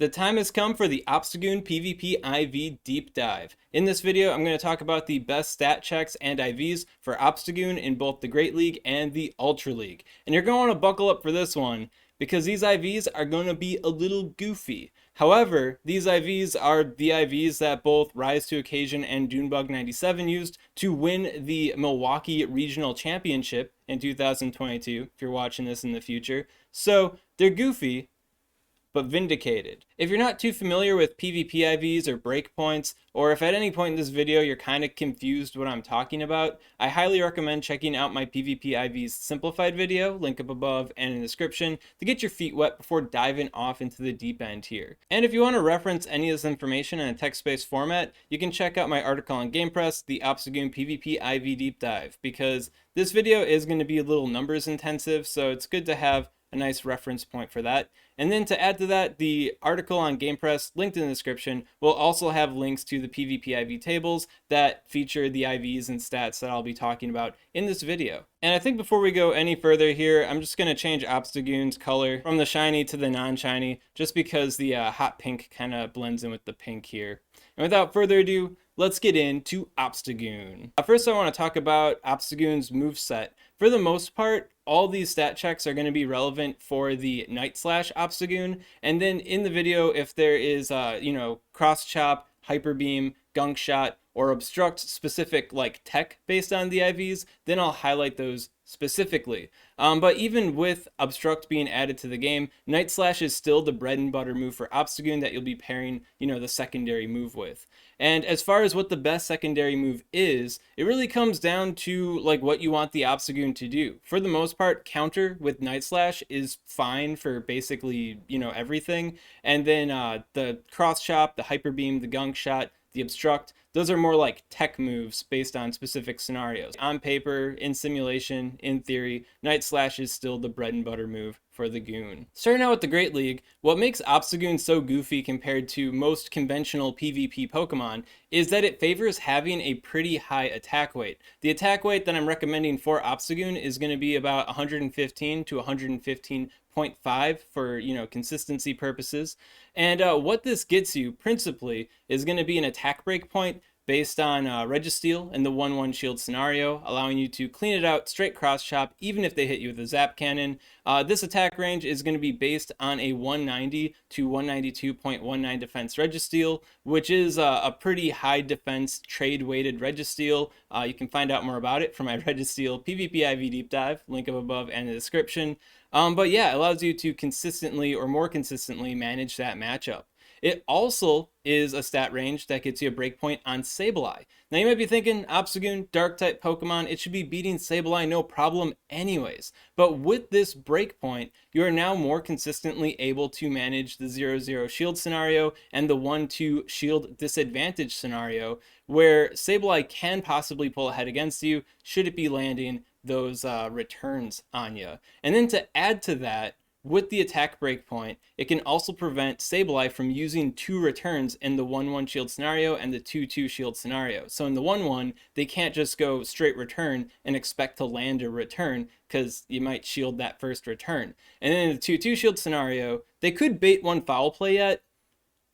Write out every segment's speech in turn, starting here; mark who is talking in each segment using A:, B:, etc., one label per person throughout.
A: The time has come for the Obstagoon PvP IV deep dive. In this video, I'm going to talk about the best stat checks and IVs for Obstagoon in both the Great League and the Ultra League. And you're going to buckle up for this one because these IVs are going to be a little goofy. However, these IVs are the IVs that both Rise to Occasion and Dunebug97 used to win the Milwaukee Regional Championship in 2022, if you're watching this in the future. So they're goofy, but vindicated. If you're not too familiar with PvP IVs or breakpoints, or if at any point in this video you're kind of confused what I'm talking about, I highly recommend checking out my PvP IVs simplified video, link up above and in the description, to get your feet wet before diving off into the deep end here. And if you want to reference any of this information in a text-based format, you can check out my article on GamePress, the Obstagoon PvP IV Deep Dive, because this video is going to be a little numbers intensive, so it's good to have a nice reference point for that. And then to add to that, the article on GamePress, linked in the description, will also have links to the PvP IV tables that feature the IVs and stats that I'll be talking about in this video. And I think before we go any further here, I'm just going to change Obstagoon's color from the shiny to the non-shiny, just because the hot pink kind of blends in with the pink here. And without further ado, let's get into Obstagoon. First, I want to talk about Obstagoon's moveset. For the most part, all these stat checks are going to be relevant for the Night Slash Obstagoon. And then in the video, if there is, Cross Chop, Hyper Beam, Gunk Shot, or Obstruct specific like tech based on the IVs, then I'll highlight those specifically. But even with Obstruct being added to the game, Night Slash is still the bread and butter move for Obstagoon that you'll be pairing, the secondary move with. And as far as what the best secondary move is, it really comes down to like what you want the Obstagoon to do. For the most part, counter with Night Slash is fine for basically, everything. And then the Cross Chop, the Hyper Beam, the Gunk Shot, the Obstruct, those are more like tech moves based on specific scenarios. On paper, in simulation, in theory, Night Slash is still the bread and butter move for the Goon. Starting out with the Great League, what makes Obstagoon so goofy compared to most conventional PvP Pokemon is that it favors having a pretty high attack weight. The attack weight that I'm recommending for Obstagoon is going to be about 115 to 115.5 for consistency purposes. And what this gets you principally is going to be an attack break point based on Registeel in the 1-1 shield scenario, allowing you to clean it out straight cross chop even if they hit you with a zap cannon. This attack range is going to be based on a 190 to 192.19 defense Registeel, which is a pretty high defense trade weighted Registeel. You can find out more about it from my Registeel PvP IV deep dive, link up above and in the description. But yeah, it allows you to consistently or more consistently manage that matchup. It also is a stat range that gets you a breakpoint on Sableye. Now you might be thinking, Obstagoon, dark type Pokemon, it should be beating Sableye no problem anyways. But with this breakpoint, you are now more consistently able to manage the 0-0 shield scenario and the 1-2 shield disadvantage scenario, where Sableye can possibly pull ahead against you should it be landing those returns on you. And then to add to that, with the attack breakpoint, it can also prevent Sableye from using 2 returns in the 1-1 shield scenario and the 2-2 shield scenario. So in the 1-1, they can't just go straight return and expect to land a return because you might shield that first return. And then in the 2-2 shield scenario, they could bait 1 foul play yet,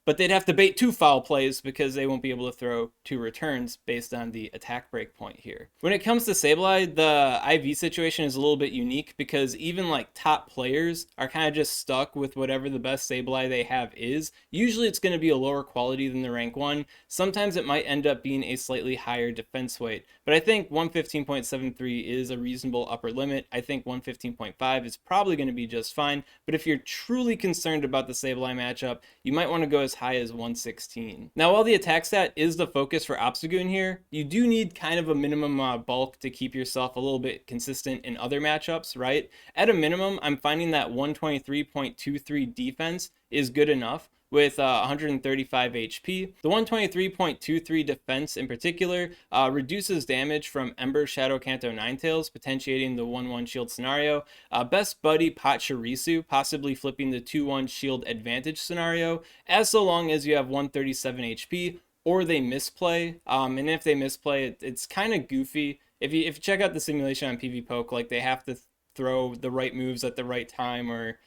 A: but they'd have to bait 2 foul plays because they won't be able to throw 2 returns based on the attack breakpoint here. When it comes to Sableye, the IV situation is a little bit unique because even like top players are kind of just stuck with whatever the best Sableye they have is. Usually it's going to be a lower quality than the rank 1. Sometimes it might end up being a slightly higher defense weight, but I think 115.73 is a reasonable upper limit. I think 115.5 is probably going to be just fine, but if you're truly concerned about the Sableye matchup, you might want to go as high as 116. Now, while the attack stat is the focus for Obstagoon here, you do need kind of a minimum bulk to keep yourself a little bit consistent in other matchups, right? At a minimum, I'm finding that 123.23 defense is good enough with 135 HP. The 123.23 defense in particular reduces damage from Ember, Shadow, Kanto, Ninetales, potentiating the 1-1 shield scenario. Best Buddy, Pachirisu, possibly flipping the 2-1 shield advantage scenario, as so long as you have 137 HP, or they misplay. And if they misplay, it's kind of goofy. If you check out the simulation on PvPoke, like they have to throw the right moves at the right time, or it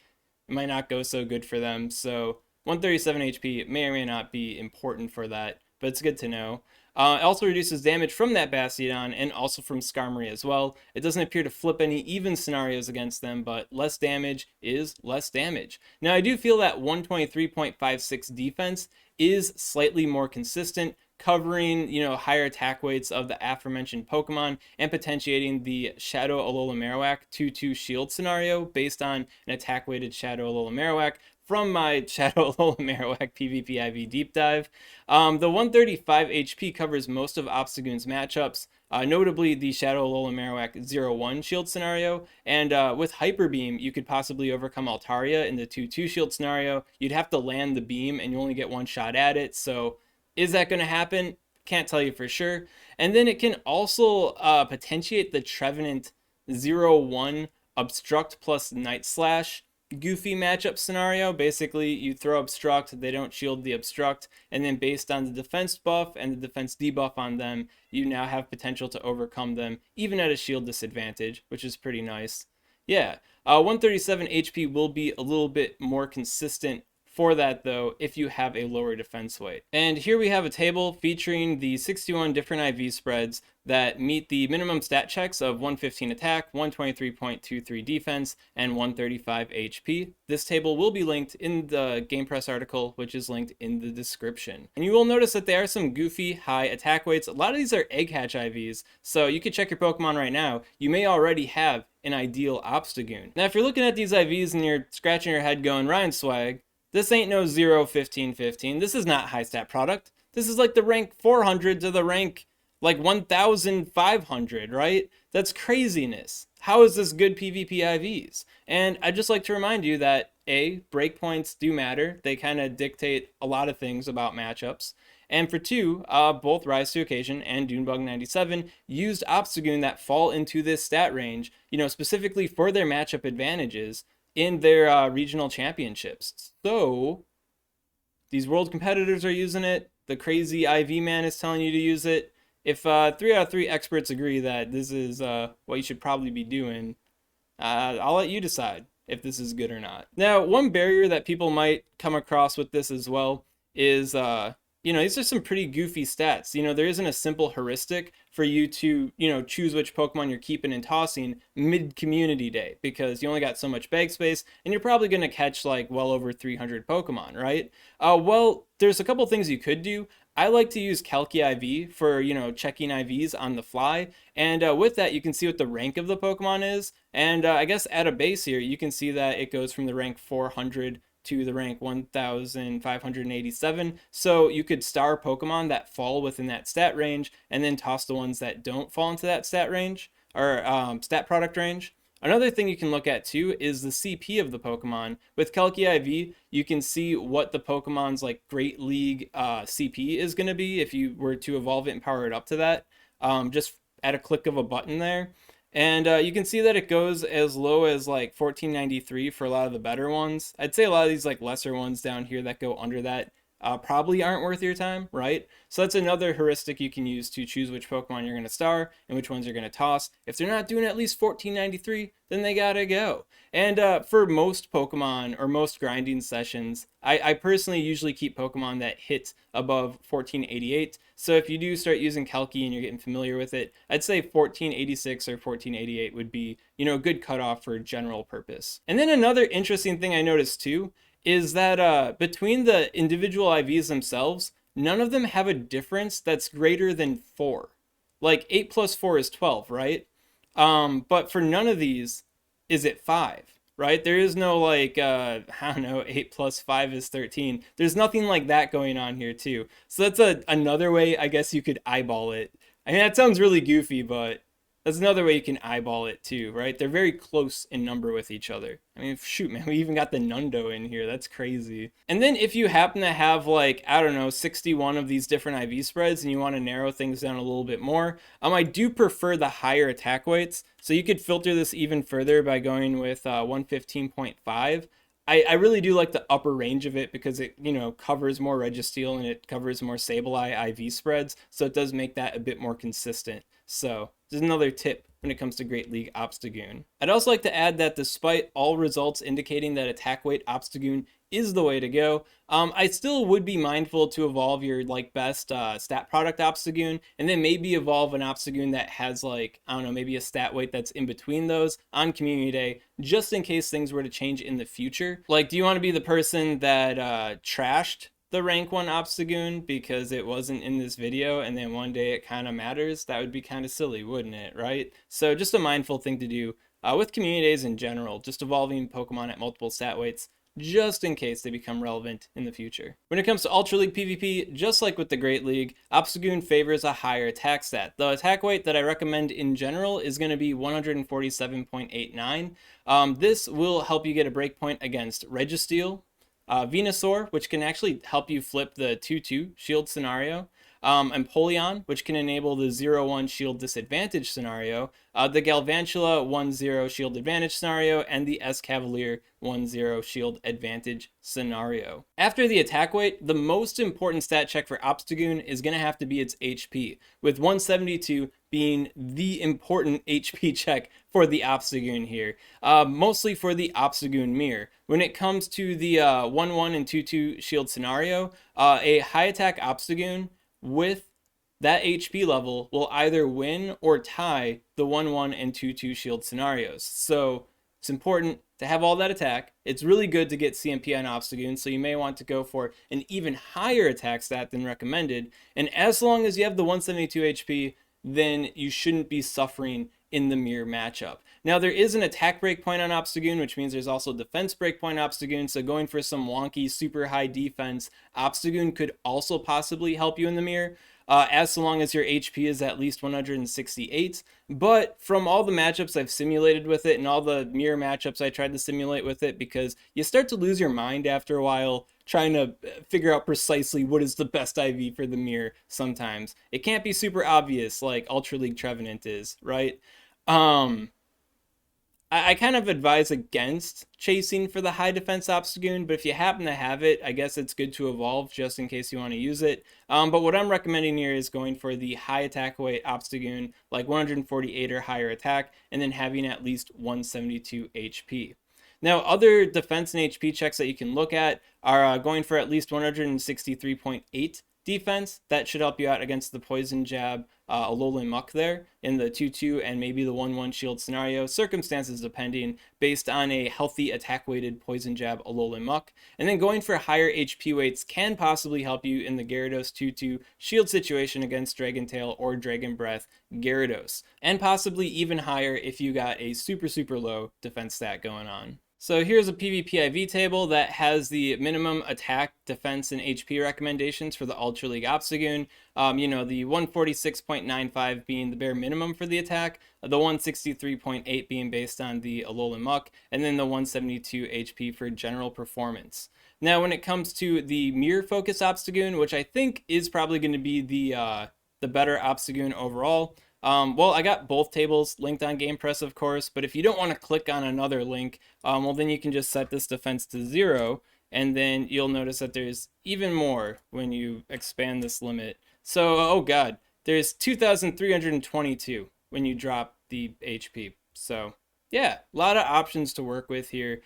A: might not go so good for them. So 137 HP may or may not be important for that, but it's good to know. It also reduces damage from that Bastiodon and also from Skarmory as well. It doesn't appear to flip any even scenarios against them, but less damage is less damage. Now, I do feel that 123.56 defense is slightly more consistent, covering, higher attack weights of the aforementioned Pokemon and potentiating the Shadow Alola Marowak 2-2 shield scenario based on an attack weighted Shadow Alola Marowak from my Shadow Alola Marowak PvP IV deep dive. The 135 HP covers most of Obstagoon's matchups, notably the Shadow Alola Marowak 0-1 shield scenario, and with Hyper Beam, you could possibly overcome Altaria in the 2-2 shield scenario. You'd have to land the beam, and you only get one shot at it, so is that going to happen? Can't tell you for sure. And then it can also potentiate the Trevenant 0-1 Obstruct plus Night Slash goofy matchup scenario. Basically, you throw Obstruct, they don't shield the Obstruct, and then based on the defense buff and the defense debuff on them, you now have potential to overcome them, even at a shield disadvantage, which is pretty nice. Yeah, 137 HP will be a little bit more consistent for that, though, if you have a lower defense weight. And here we have a table featuring the 61 different IV spreads that meet the minimum stat checks of 115 attack, 123.23 defense, and 135 HP. This table will be linked in the Game Press article, which is linked in the description. And you will notice that there are some goofy high attack weights. A lot of these are egg hatch IVs, so you could check your Pokemon right now. You may already have an ideal Obstagoon. Now, if you're looking at these IVs and you're scratching your head going, Ryan Swag, this ain't no 0, 15, 15. This is not high stat product. This is like the rank 400 to the rank like 1,500, right? That's craziness. How is this good PvP IVs? And I'd just like to remind you that A, breakpoints do matter. They kind of dictate a lot of things about matchups. And for two, both Rise to Occasion and Dunebug97 used Obstagoon that fall into this stat range, specifically for their matchup advantages in their regional championships. So these world competitors are using it. The crazy IV man is telling you to use it. If 3 out of 3 experts agree that this is what you should probably be doing, I'll let you decide if this is good or not. Now, one barrier that people might come across with this as well is these are some pretty goofy stats. There isn't a simple heuristic for you to, choose which Pokemon you're keeping and tossing mid-community day, because you only got so much bag space, and you're probably going to catch like well over 300 Pokemon, right? Well, there's a couple things you could do. I like to use Calci IV for, checking IVs on the fly. And with that, you can see what the rank of the Pokemon is. And I guess at a base here, you can see that it goes from the rank 400 to the rank 1,587. So you could star Pokemon that fall within that stat range and then toss the ones that don't fall into that stat range or stat product range. Another thing you can look at too is the CP of the Pokemon. With Calci IV, you can see what the Pokemon's like Great League CP is going to be if you were to evolve it and power it up to that, just at a click of a button there. And you can see that it goes as low as like 1493 for a lot of the better ones. I'd say a lot of these like lesser ones down here that go under that probably aren't worth your time, right? So that's another heuristic you can use to choose which Pokemon you're going to star and which ones you're going to toss. If they're not doing at least 1493, then they gotta go. And for most Pokemon or most grinding sessions, I personally usually keep Pokemon that hit above 1488. So if you do start using Calci and you're getting familiar with it, I'd say 1486 or 1488 would be, a good cutoff for general purpose. And then another interesting thing I noticed too is that between the individual IVs themselves, none of them have a difference that's greater than 4. Like 8 plus 4 is 12, right? But for none of these is it 5, right? There is no like, I don't know, 8 plus 5 is 13. There's nothing like that going on here too. So that's another way I guess you could eyeball it. I mean, that sounds really goofy, but that's another way you can eyeball it too, right? They're very close in number with each other. I mean, shoot, man, we even got the Nundo in here. That's crazy. And then if you happen to have like, I don't know, 61 of these different IV spreads and you want to narrow things down a little bit more, I do prefer the higher attack weights. So you could filter this even further by going with 115.5. I really do like the upper range of it because it, covers more Registeel and it covers more Sableye IV spreads. So it does make that a bit more consistent. So there's another tip when it comes to Great League Obstagoon. I'd also like to add that despite all results indicating that attack weight Obstagoon is the way to go. I still would be mindful to evolve your like best stat product Obstagoon, and then maybe evolve an Obstagoon that has like, I don't know, maybe a stat weight that's in between those on community day, just in case things were to change in the future. Like, do you want to be the person that trashed the rank 1 Obstagoon because it wasn't in this video and then one day it kind of matters? That would be kind of silly, wouldn't it, right? So just a mindful thing to do with community days in general, just evolving Pokemon at multiple stat weights just in case they become relevant in the future. When it comes to Ultra League PvP, just like with the Great League, Obstagoon favors a higher attack stat. The attack weight that I recommend in general is going to be 147.89. This will help you get a breakpoint against Registeel, Venusaur, which can actually help you flip the 2-2 shield scenario, Empoleon, which can enable the 0-1 shield disadvantage scenario, the Galvantula 1-0 shield advantage scenario, and the Escavalier 1-0 shield advantage scenario. After the attack weight, the most important stat check for Obstagoon is going to have to be its HP, with 172 being the important HP check for the Obstagoon here, mostly for the Obstagoon mirror. When it comes to the 1-1 and 2-2 shield scenario, a high attack Obstagoon with that HP level will either win or tie the 1-1 and 2-2 shield scenarios. So it's important to have all that attack. It's really good to get CMP on Obstagoon, so you may want to go for an even higher attack stat than recommended. And as long as you have the 172 HP, then you shouldn't be suffering in the mirror matchup. Now, there is an attack breakpoint on Obstagoon, which means there's also defense breakpoint Obstagoon, so going for some wonky, super high defense, Obstagoon could also possibly help you in the mirror, as long as your HP is at least 168. But from all the matchups I've simulated with it and all the mirror matchups I tried to simulate with it, because you start to lose your mind after a while trying to figure out precisely what is the best IV for the mirror sometimes. It can't be super obvious like Ultra League Trevenant is, right? I kind of advise against chasing for the high defense Obstagoon, but if you happen to have it, I guess it's good to evolve just in case you want to use it. But what I'm recommending here is going for the high attack weight Obstagoon, like 148 or higher attack, and then having at least 172 HP. Now, other defense and HP checks that you can look at are going for at least 163.8 defense. That should help you out against the Poison Jab Alolan Muck there in the 2-2 and maybe the 1-1 shield scenario, circumstances depending, based on a healthy attack weighted Poison Jab Alolan Muck. And then going for higher HP weights can possibly help you in the Gyarados 2-2 shield situation against Dragon Tail or Dragon Breath Gyarados, and possibly even higher if you got a super low defense stat going on. So here's a PvP IV table that has the minimum attack, defense, and HP recommendations for the Ultra League Obstagoon. The 146.95 being the bare minimum for the attack, the 163.8 being based on the Alolan Muck, and then the 172 HP for general performance. Now, when it comes to the mirror focus Obstagoon, which I think is probably going to be the better Obstagoon overall, well, I got both tables linked on GamePress, of course, but if you don't want to click on another link, well, then you can just set this defense to 0, and then you'll notice that there's even more when you expand this limit. So, oh god, there's 2,322 when you drop the HP. So, yeah, a lot of options to work with here.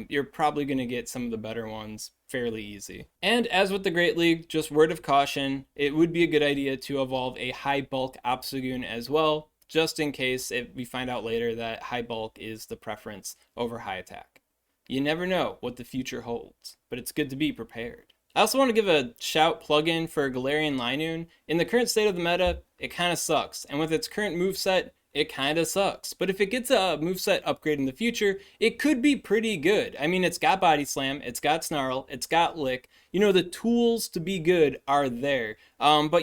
A: You're probably going to get some of the better ones fairly easy. And as with the Great League, just word of caution, it would be a good idea to evolve a high bulk Obstagoon as well, just in case if we find out later that high bulk is the preference over high attack. You never know what the future holds, but it's good to be prepared. I also want to give a shout plug-in for Galarian Linoone. In the current state of the meta, it kind of sucks, and with its current moveset, it kind of sucks. But if it gets a moveset upgrade in the future, it could be pretty good. I mean, it's got Body Slam, it's got Snarl, it's got Lick. The tools to be good are there. But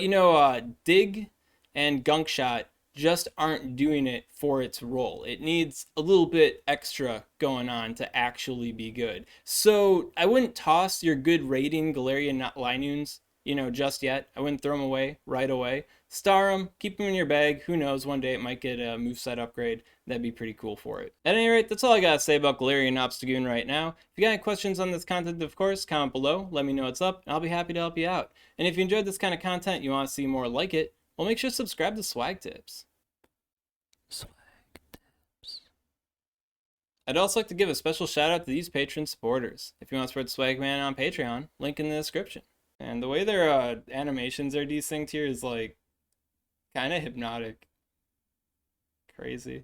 A: Dig and Gunk Shot just aren't doing it for its role. It needs a little bit extra going on to actually be good. So I wouldn't toss your good rating Galarian Linoones, just yet. I wouldn't throw them away right away. Star them, keep them in your bag. Who knows, one day it might get a moveset upgrade. That'd be pretty cool for it. At any rate, that's all I gotta say about Galarian Obstagoon right now. If you got any questions on this content, of course, comment below, let me know what's up, and I'll be happy to help you out. And if you enjoyed this kind of content, you want to see more like it, well, make sure to subscribe to SwagTips. I'd also like to give a special shout out to these patron supporters. If you want to support Swagman on Patreon, link in the description. And the way their animations are desynced here is like kind of hypnotic. Crazy.